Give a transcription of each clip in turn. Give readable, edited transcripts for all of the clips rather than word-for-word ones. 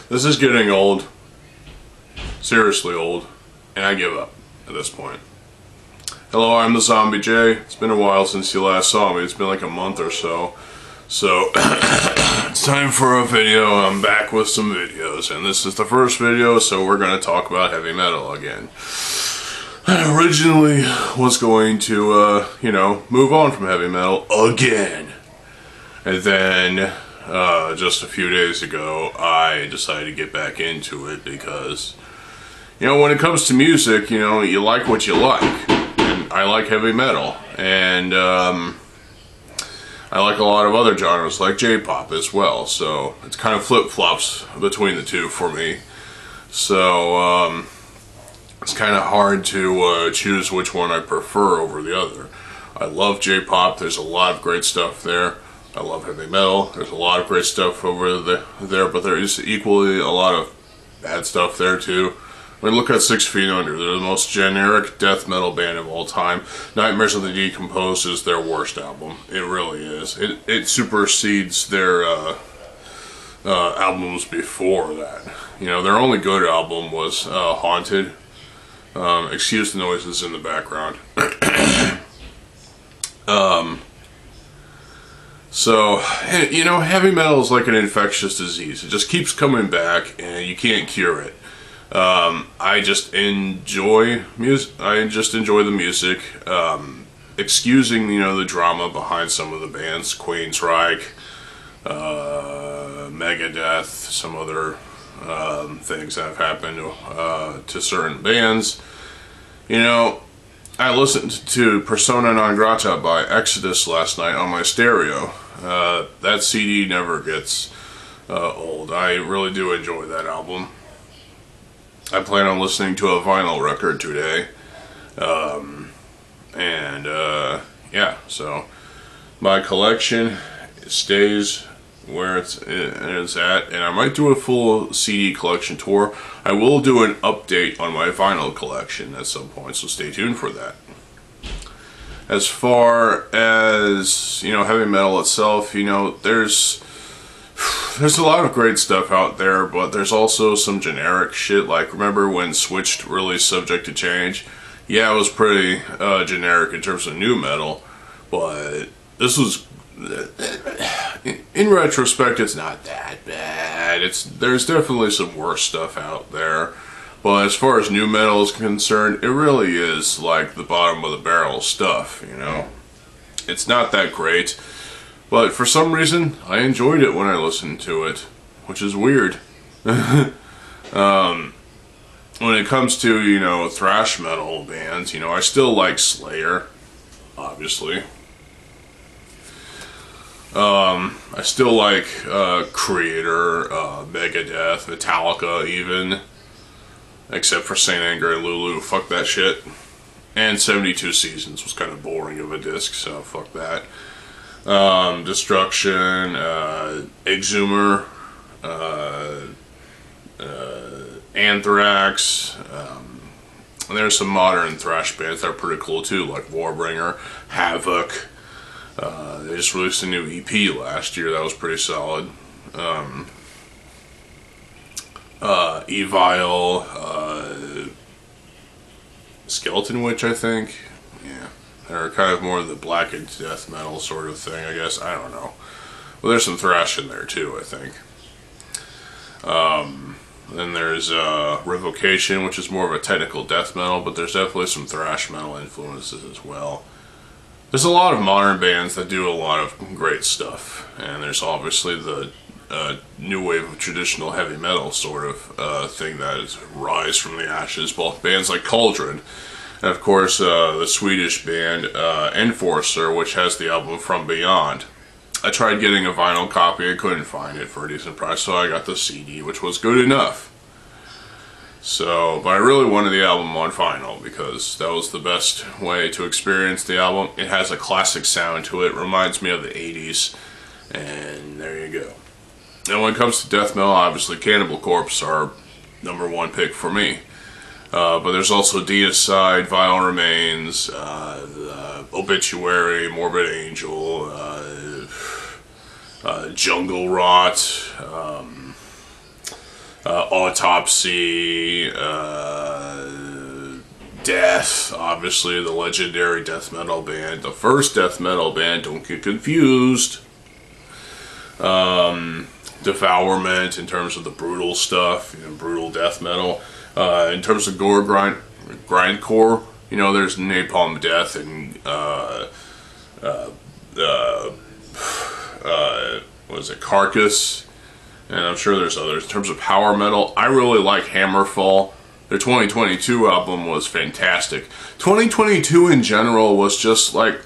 This is getting old. Seriously old. And I give up at this point. Hello, I'm TheZOMBIEJ. It's been a while since you last saw me. It's been like a month or so. So, it's time for a video. I'm back with some videos. And this is the first video, so we're going to talk about heavy metal again. I originally was going to, move on from heavy metal again. And then, just a few days ago, I decided to get back into it because, when it comes to music, you like what you like. And I like heavy metal. And, I like a lot of other genres, like J-pop as well. So, it's kind of flip-flops between the two for me. So, it's kind of hard to choose which one I prefer over the other. I love J-pop. There's a lot of great stuff there. I love heavy metal. There's a lot of great stuff over there, but there is equally a lot of bad stuff there too. I mean, look at 6 Feet Under. They're the most generic death metal band of all time. Nightmares of the Decomposed is their worst album. It really is. It supersedes their albums before that. Their only good album was Haunted. Excuse the noises in the background. So, heavy metal is like an infectious disease. It just keeps coming back, and you can't cure it. I just enjoy music. I just enjoy the music. Excusing, the drama behind some of the bands, Queensryche, Megadeth, some other things that have happened to certain bands. I listened to Persona Non Grata by Exodus last night on my stereo. That CD never gets old. I really do enjoy that album. I plan on listening to a vinyl record today. Yeah, so my collection stays where it's at, and I might do a full CD collection tour. I will do an update on my vinyl collection at some point, so stay tuned for that. As far as, heavy metal itself, there's a lot of great stuff out there, but there's also some generic shit. Like, remember when Switched released Subject to Change? Yeah, it was pretty generic in terms of new metal, but this was, in retrospect, it's not that bad. There's definitely some worse stuff out there, but as far as new metal is concerned, it really is like the bottom of the barrel stuff. It's not that great. But for some reason, I enjoyed it when I listened to it, which is weird. When it comes to, thrash metal bands, I still like Slayer, obviously. I still like Creator, Megadeth, Metallica even. Except for Saint Anger and Lulu, fuck that shit. And 72 Seasons was kind of boring of a disc, so fuck that. Destruction, Exhumer, Anthrax, and there's some modern thrash bands that are pretty cool too, like Warbringer, Havoc. They just released a new EP last year that was pretty solid. Evil, Skeleton Witch, I think. Yeah. They're kind of more of the blackened death metal sort of thing, I guess. I don't know. Well, there's some thrash in there too, I think. Then there's Revocation, which is more of a technical death metal, but there's definitely some thrash metal influences as well. There's a lot of modern bands that do a lot of great stuff, and there's obviously the new wave of traditional heavy metal sort of thing that is rise from the ashes, both bands like Cauldron, and of course the Swedish band Enforcer, which has the album From Beyond. I tried getting a vinyl copy, I couldn't find it for a decent price, so I got the CD, which was good enough. So, but I really wanted the album on vinyl because that was the best way to experience the album. It has a classic sound to it, reminds me of the 80s, and there you go. And when it comes to death metal, obviously Cannibal Corpse are #1 pick for me. But there's also Deicide, Vile Remains, Obituary, Morbid Angel, Jungle Rot, Autopsy, Death, obviously the legendary death metal band, the first death metal band, don't get confused. Devourment in terms of the brutal stuff, brutal death metal. In terms of gore grindcore, there's Napalm Death and what is it, Carcass, and I'm sure there's others. In terms of power metal, I really like Hammerfall. Their 2022 album was fantastic. 2022 in general was just like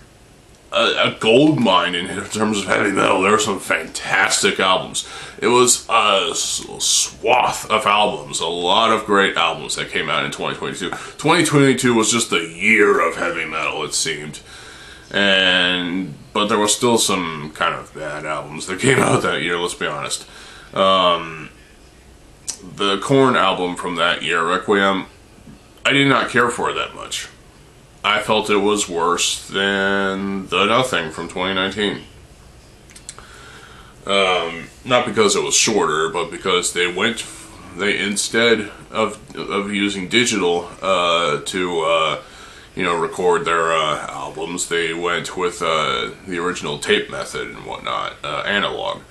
a gold mine in terms of heavy metal. There were some fantastic albums. It was a swath of albums, a lot of great albums that came out in 2022. 2022 was just the year of heavy metal, it seemed. But there was still some kind of bad albums that came out that year, let's be honest. The Korn album from that year, Requiem, I did not care for it that much. I felt it was worse than The Nothing from 2019. Not because it was shorter, but because they instead of using digital to record their albums, they went with the original tape method and whatnot, analog.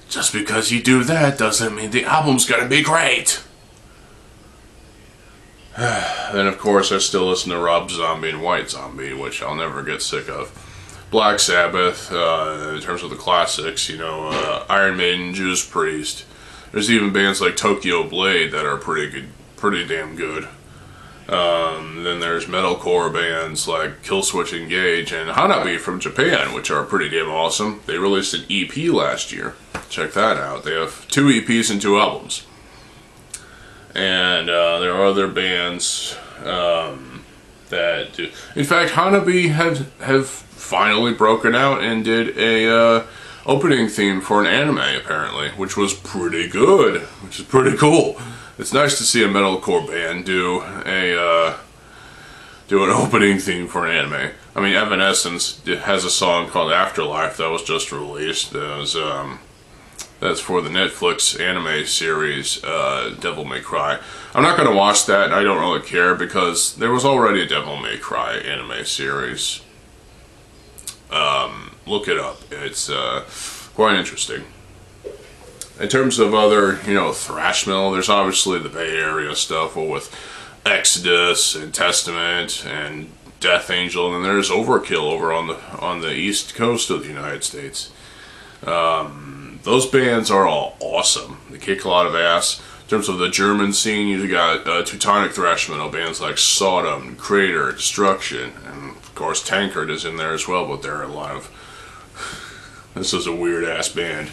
Just because you do that doesn't mean the album's gonna be great. Then of course I still listen to Rob Zombie and White Zombie, which I'll never get sick of. Black Sabbath, in terms of the classics, Iron Maiden, Judas Priest. There's even bands like Tokyo Blade that are pretty damn good. Then there's metalcore bands like Killswitch Engage and Hanabi from Japan, which are pretty damn awesome. They released an EP last year. Check that out. They have 2 EPs and 2 albums. And there are other bands that do. In fact, Hanabi have finally broken out and did a opening theme for an anime, apparently, which was pretty good, which is pretty cool. It's nice to see a metalcore band do an opening theme for an anime. I mean, Evanescence has a song called Afterlife that was just released. That's for the Netflix anime series, Devil May Cry. I'm not going to watch that, and I don't really care, because there was already a Devil May Cry anime series. Look it up. It's quite interesting. In terms of other, thrash metal, there's obviously the Bay Area stuff with Exodus and Testament and Death Angel, and then there's Overkill over on the East Coast of the United States. Those bands are all awesome. They kick a lot of ass. In terms of the German scene, you've got Teutonic thrash metal bands like Sodom, Crater, Destruction, and of course Tankard is in there as well, but they're a lot of... This is a weird-ass band.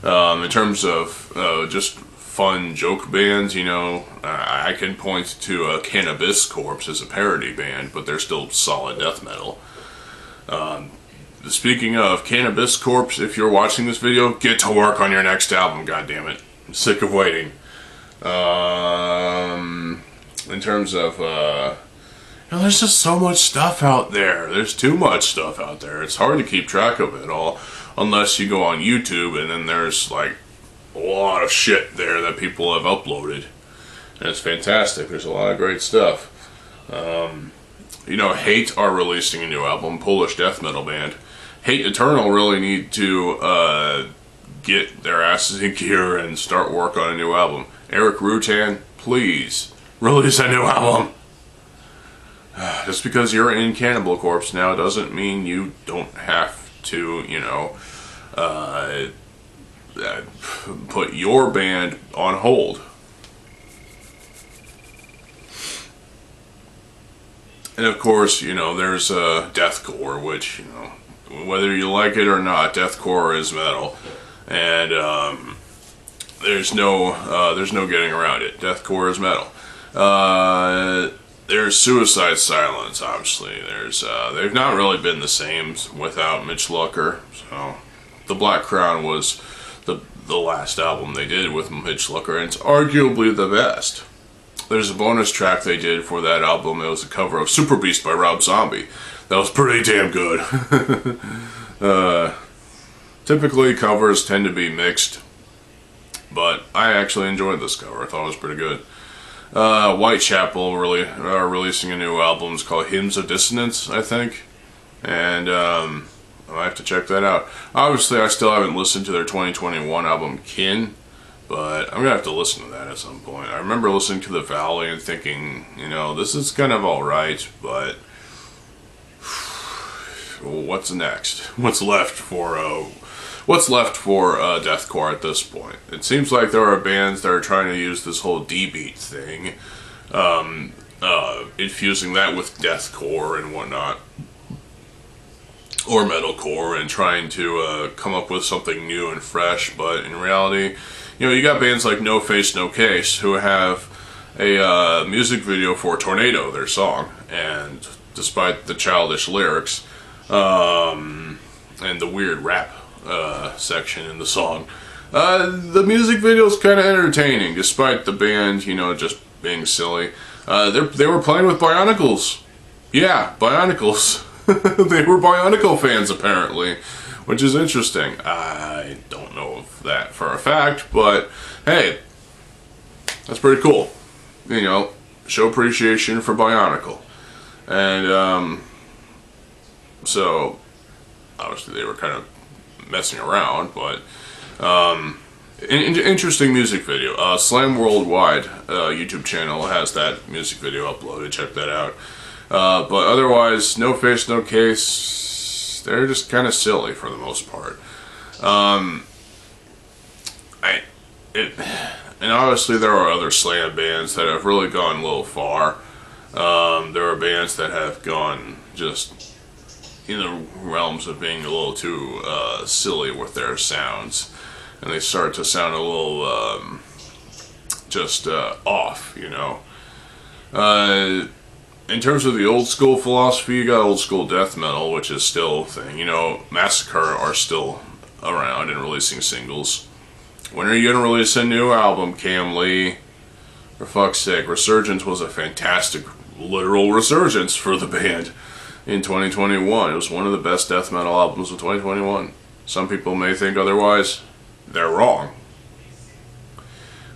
In terms of just fun joke bands, I can point to Cannabis Corpse as a parody band, but they're still solid death metal. Speaking of Cannabis Corpse, if you're watching this video, get to work on your next album, goddammit. I'm sick of waiting. In terms of, there's just so much stuff out there. There's too much stuff out there. It's hard to keep track of it all, unless you go on YouTube, and then there's, like, a lot of shit there that people have uploaded. And it's fantastic. There's a lot of great stuff. Hate are releasing a new album, Polish death metal band. Hate Eternal really need to get their asses in gear and start work on a new album. Eric Rutan, please, release a new album. Just because you're in Cannibal Corpse now doesn't mean you don't have to, put your band on hold. And of course, there's deathcore, which, whether you like it or not, deathcore is metal, and there's no getting around it. Deathcore is metal. There's Suicide Silence, obviously. They've not really been the same without Mitch Lucker. So, The Black Crown was the last album they did with Mitch Lucker, and it's arguably the best. There's a bonus track they did for that album. It was a cover of Super Beast by Rob Zombie. That was pretty damn good. Typically, covers tend to be mixed. but I actually enjoyed this cover. I thought it was pretty good. Whitechapel really are releasing a new album. It's called Hymns of Dissonance, I think, and I have to check that out. Obviously, I still haven't listened to their 2021 album, Kin, but I'm gonna have to listen to that at some point. I remember listening to The Valley and thinking, you know, this is kind of alright, but what's next? What's left for deathcore at this point? It seems like there are bands that are trying to use this whole D-beat thing, infusing that with deathcore and whatnot, or metalcore, and trying to come up with something new and fresh. But in reality, you know, you got bands like No Face No Case who have a music video for Tornado, their song, and despite the childish lyrics and the weird rap section in the song, the music video is kind of entertaining, despite the band, you know, just being silly. They were playing with Bionicles. Yeah, Bionicles. They were Bionicle fans, apparently, which is interesting. I don't know of that for a fact, but hey, that's pretty cool. You know, show appreciation for Bionicle. And so obviously they were kind of messing around, but interesting music video. Slam Worldwide YouTube channel has that music video uploaded. Check that out. But otherwise, No Face No Case, they're just kind of silly for the most part. And obviously there are other slam bands that have really gone a little far. There are bands that have gone just in the realms of being a little too silly with their sounds, and they start to sound a little just off, you know. In terms of the old school philosophy, you got old school death metal, which is still a thing. You know, Massacre are still around and releasing singles. When are you going to release a new album, Cam Lee? For fuck's sake, Resurgence was a fantastic, literal resurgence for the band in 2021. It was one of the best death metal albums of 2021. Some people may think otherwise. They're wrong.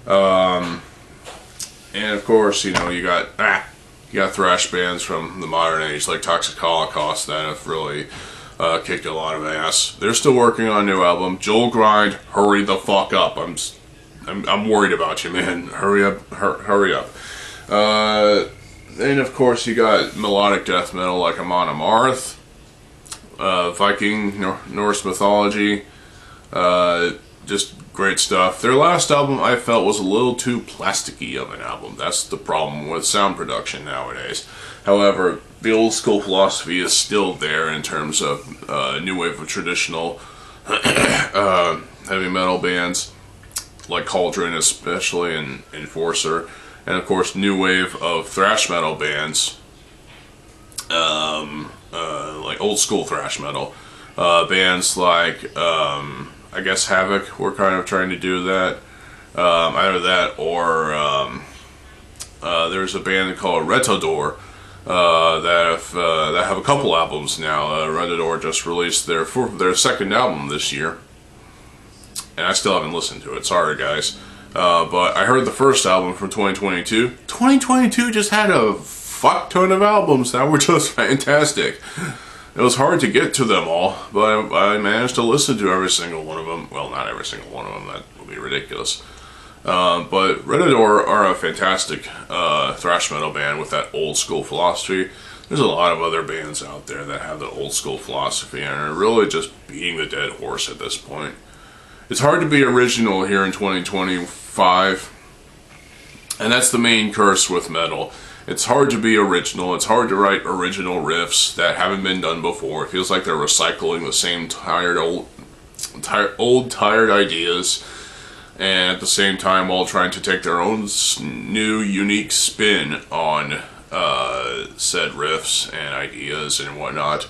And of course, you know, you got thrash bands from the modern age like Toxic Holocaust that have really kicked a lot of ass. They're still working on a new album. Joel Grind, hurry the fuck up. I'm worried about you, man. Hurry up, hurry up. And of course you got melodic death metal like Amon Amarth, Viking, Norse mythology, just great stuff. Their last album I felt was a little too plasticky of an album. That's the problem with sound production nowadays. However, the old school philosophy is still there in terms of new wave of traditional heavy metal bands like Cauldron, especially, and Enforcer, and of course new wave of thrash metal bands like old school thrash metal bands like I guess Havoc were kind of trying to do that. Either that or there's a band called Retodor that have a couple albums now. Retodor just released their second album this year, and I still haven't listened to it. Sorry, guys. But I heard the first album from 2022. 2022 just had a fuck ton of albums that were just fantastic. It was hard to get to them all, but I managed to listen to every single one of them. Well, not every single one of them, that would be ridiculous. But Retodor are a fantastic thrash metal band with that old school philosophy. There's a lot of other bands out there that have the old school philosophy and are really just beating the dead horse at this point. It's hard to be original here in 2025, and that's the main curse with metal. It's hard to be original. It's hard to write original riffs that haven't been done before. It feels like they're recycling the same tired ideas, and at the same time while trying to take their own new, unique spin on said riffs and ideas and whatnot.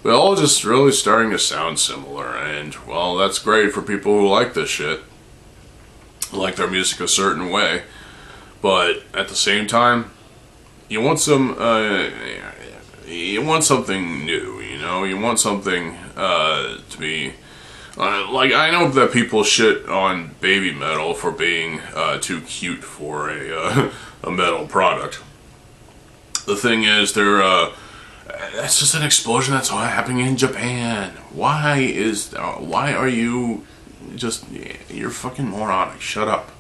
But all just really starting to sound similar, and well, that's great for people who like this shit, like their music a certain way. But at the same time, you want something new, you know? You want something to be Like, I know that people shit on baby metal for being too cute for a metal product. The thing is, that's just an explosion that's happening in Japan. Why are you you're fucking moronic. Shut up.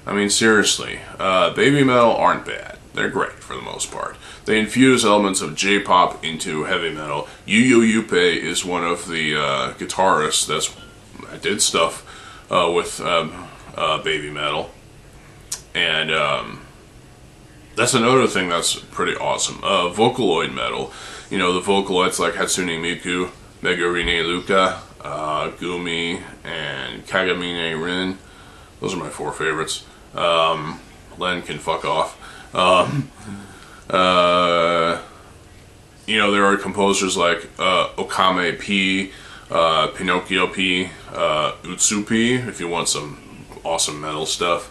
I mean, seriously, baby metal aren't bad. They're great for the most part. They infuse elements of J-pop into heavy metal. Yu is one of the guitarists that did stuff with baby metal. And that's another thing that's pretty awesome. Vocaloid metal. You know, the Vocaloids like Hatsune Miku, Megurine Luka, Gumi, and Kagamine Rin. Those are my 4 favorites. Len can fuck off. You know, there are composers like Okame P, Pinocchio P, Utsu P, if you want some awesome metal stuff.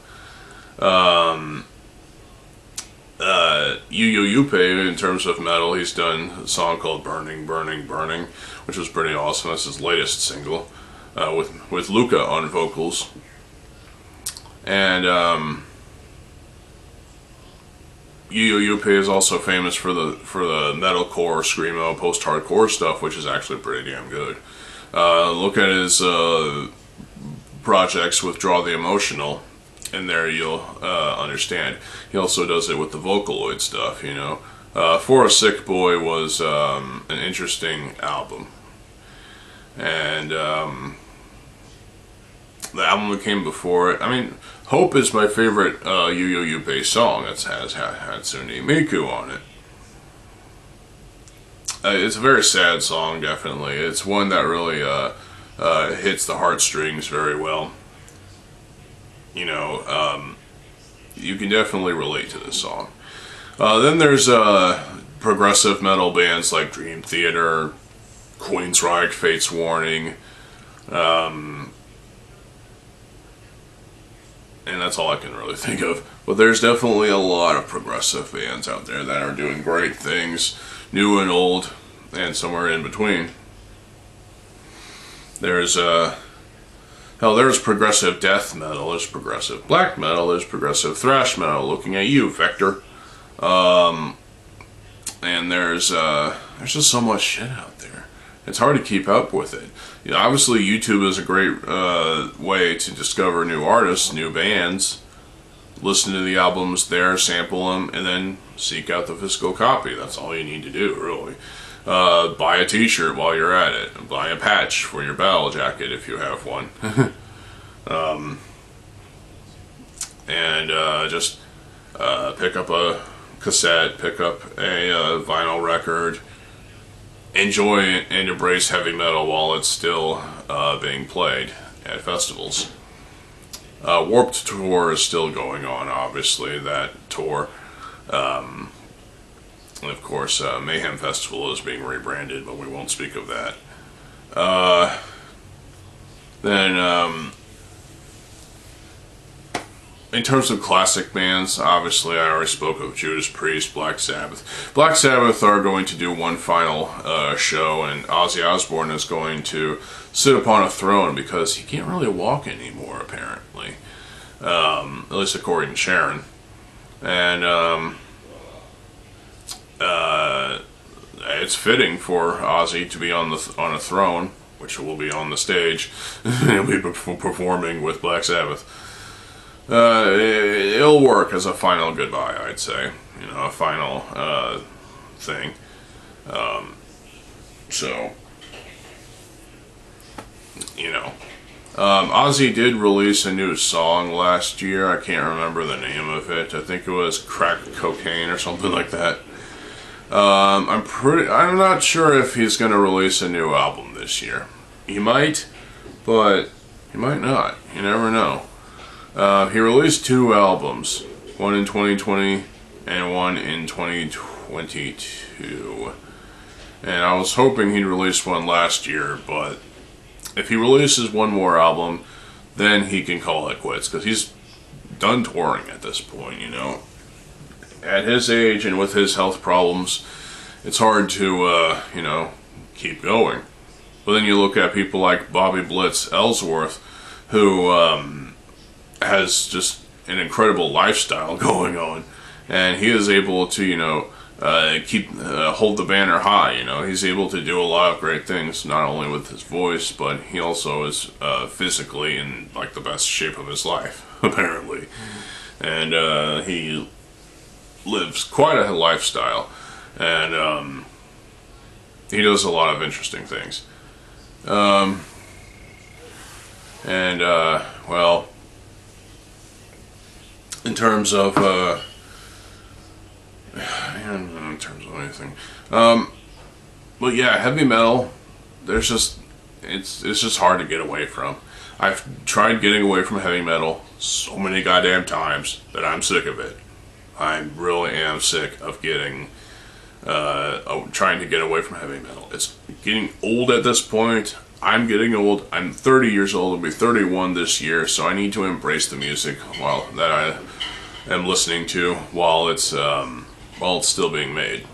Yu in terms of metal, he's done a song called Burning, Burning, Burning, which was pretty awesome. That's his latest single, with Luca on vocals. And Yu is also famous for the metalcore, screamo, post-hardcore stuff, which is actually pretty damn good. Look at his projects with Draw the Emotional, and there you'll understand. He also does it with the Vocaloid stuff, you know. For a Sick Boy was an interesting album. And the album that came before it, I mean, Hope is my favorite Yu song. It has Hatsune Miku on it. It's a very sad song, definitely. It's one that really hits the heartstrings very well. You know, you can definitely relate to this song. Then there's progressive metal bands like Dream Theater, Queensryche, Fate's Warning, and that's all I can really think of. But there's definitely a lot of progressive bands out there that are doing great things, new and old, and somewhere in between. There's there's progressive death metal, there's progressive black metal, there's progressive thrash metal. Looking at you, Vector. And there's just so much shit out there. It's hard to keep up with it. You know, obviously, YouTube is a great way to discover new artists, new bands, listen to the albums there, sample them, and then seek out the physical copy. That's all you need to do, really. Buy a t-shirt while you're at it. Buy a patch for your battle jacket if you have one. Just pick up a cassette, pick up a vinyl record, enjoy and embrace heavy metal while it's still being played at festivals. Warped Tour is still going on, obviously, that tour. And of course, Mayhem Festival is being rebranded, but we won't speak of that. In terms of classic bands, obviously I already spoke of Judas Priest, Black Sabbath. Black Sabbath are going to do one final show, and Ozzy Osbourne is going to sit upon a throne because he can't really walk anymore, apparently. At least according to Sharon. And it's fitting for Ozzy to be on a throne, which will be on the stage. He'll be performing with Black Sabbath. It'll work as a final goodbye, I'd say. You know, a final thing. So, you know. Ozzy did release a new song last year. I can't remember the name of it. I think it was Crack Cocaine or something like that. I'm not sure if he's going to release a new album this year. He might, but he might not. You never know. He released 2 albums, one in 2020 and one in 2022. And I was hoping he'd release one last year, but if he releases one more album, then he can call it quits, because he's done touring at this point, you know. At his age and with his health problems, it's hard to, you know, keep going. But then you look at people like Bobby Blitz Ellsworth, who has just an incredible lifestyle going on, and he is able to, you know, hold the banner high. You know, he's able to do a lot of great things, not only with his voice, but he also is physically in like the best shape of his life, apparently, and he lives quite a lifestyle, and he does a lot of interesting things. Well, in terms of in terms of anything, but yeah, heavy metal, there's just it's just hard to get away from. I've tried getting away from heavy metal so many goddamn times that I'm sick of it. I really am sick of trying to get away from heavy metal. It's getting old at this point. I'm getting old. I'm 30 years old. I'll be 31 this year, so I need to embrace the music that I am listening to while it's still being made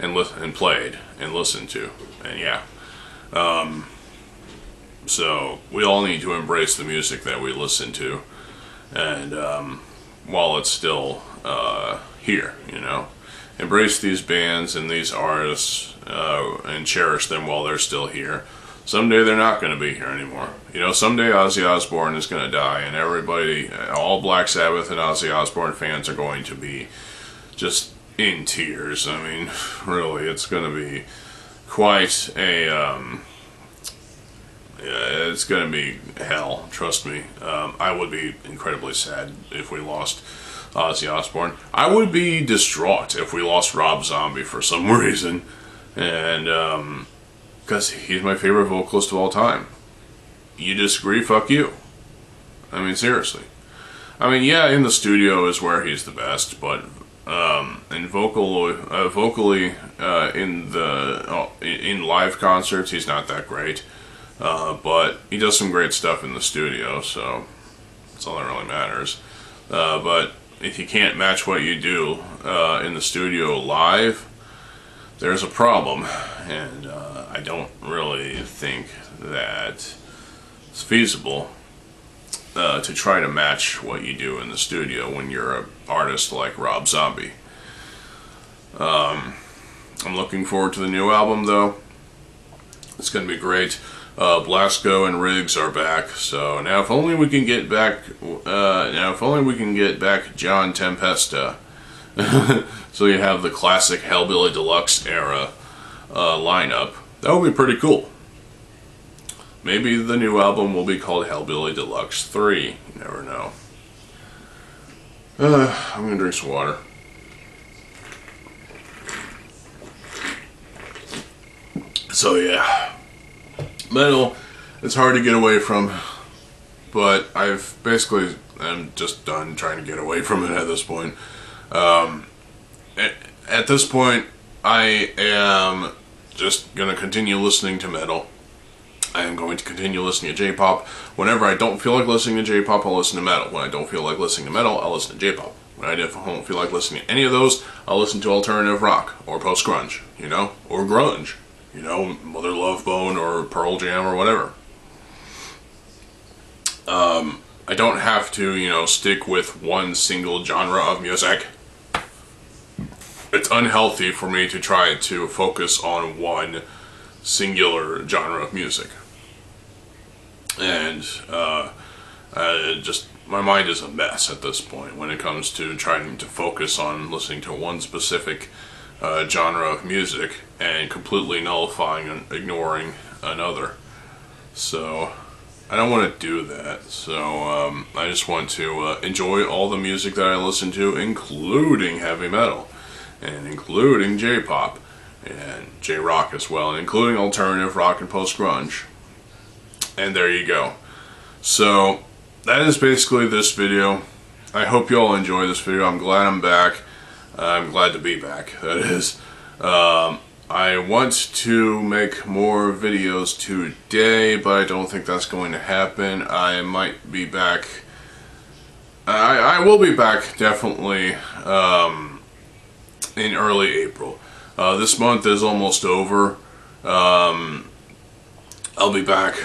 and played and listened to. And yeah, so we all need to embrace the music that we listen to, and while it's still here, you know. Embrace these bands and these artists and cherish them while they're still here. Someday they're not going to be here anymore. You know, someday Ozzy Osbourne is going to die, and everybody, all Black Sabbath and Ozzy Osbourne fans are going to be just in tears. I mean, really, it's going to be quite a, it's going to be hell, trust me. I would be incredibly sad if we lost Ozzy Osbourne. I would be distraught if we lost Rob Zombie for some reason, and because he's my favorite vocalist of all time. You disagree? Fuck you. I mean, seriously. I mean, yeah, in the studio is where he's the best, but vocally in live concerts he's not that great. But he does some great stuff in the studio, so that's all that really matters. But if you can't match what you do in the studio live, there's a problem, and I don't really think that it's feasible to try to match what you do in the studio when you're an artist like Rob Zombie. I'm looking forward to the new album, though. It's going to be great. Blasco and Riggs are back, so now if only we can get back John Tempesta. So you have the classic Hellbilly Deluxe era lineup. That would be pretty cool. Maybe the new album will be called Hellbilly Deluxe 3. You never know. I'm gonna drink some water. So yeah, metal, it's hard to get away from, but I'm just done trying to get away from it at this point. At this point, I am just gonna continue listening to metal. I am going to continue listening to J-pop. Whenever I don't feel like listening to J-pop, I'll listen to metal. When I don't feel like listening to metal, I'll listen to J-pop. When I don't feel like listening to any of those, I'll listen to alternative rock or post-grunge, you know, or grunge, you know, Mother Love Bone or Pearl Jam or whatever. I don't have to, you know, stick with one single genre of music. It's unhealthy for me to try to focus on one singular genre of music. And my mind is a mess at this point when it comes to trying to focus on listening to one specific genre of music and completely nullifying and ignoring another. So I don't want to do that. So I just want to enjoy all the music that I listen to, including heavy metal and including J-pop and J-rock as well, and including alternative rock and post-grunge. And there you go. So that is basically this video. I hope you all enjoy this video. I'm glad I'm back. I'm glad to be back, that is. I want to make more videos today, but I don't think that's going to happen. I might be back. I will be back, definitely, in early April. This month is almost over. I'll be back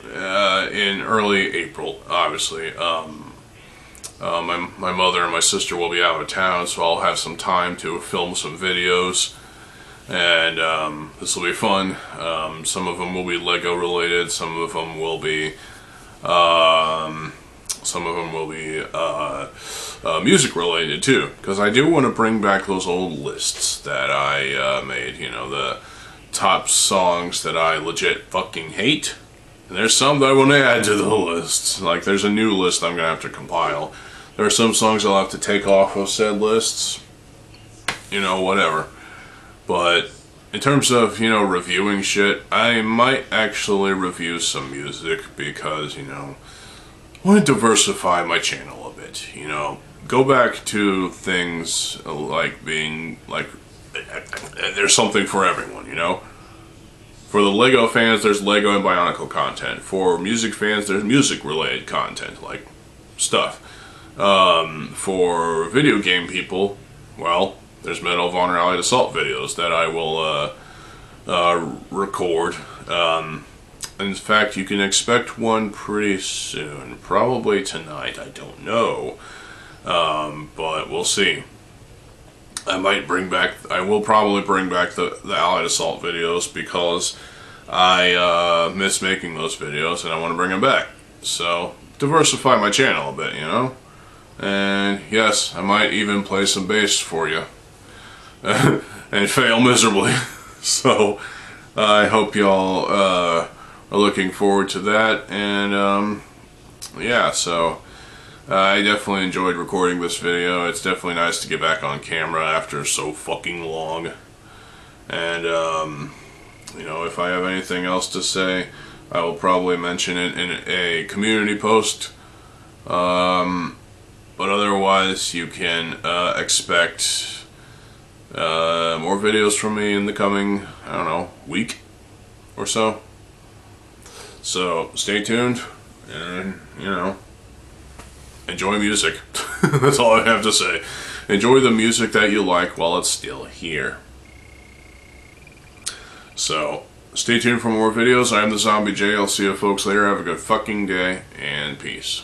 in early April, obviously. My mother and my sister will be out of town, so I'll have some time to film some videos, and this will be fun. Some of them will be Lego related, some of them will be music related too, because I do want to bring back those old lists that I made, you know, the top songs that I legit fucking hate. And there's some that I want to add to the list. Like, there's a new list I'm going to have to compile. There are some songs I'll have to take off of said lists. You know, whatever. But in terms of, you know, reviewing shit, I might actually review some music because, you know, I want to diversify my channel a bit, you know. Go back to things like being, like, there's something for everyone, you know. For the Lego fans, there's Lego and Bionicle content. For music fans, there's music-related content, like stuff. For video game people, well, there's Medal of Honor Allied Assault videos that I will record. In fact, you can expect one pretty soon. Probably tonight, I don't know. But we'll see. I will probably bring back the Allied Assault videos because I miss making those videos and I want to bring them back. So, diversify my channel a bit, you know? And yes, I might even play some bass for you. And fail miserably. So, I hope y'all are looking forward to that. And, yeah, so I definitely enjoyed recording this video. It's definitely nice to get back on camera after so fucking long. And, you know, if I have anything else to say, I will probably mention it in a community post. But otherwise, you can expect more videos from me in the coming, I don't know, week or so. So, stay tuned, and, you know, enjoy music. That's all I have to say. Enjoy the music that you like while it's still here. So, stay tuned for more videos. I'm TheZOMBIEJ. I'll see you folks later. Have a good fucking day, and peace.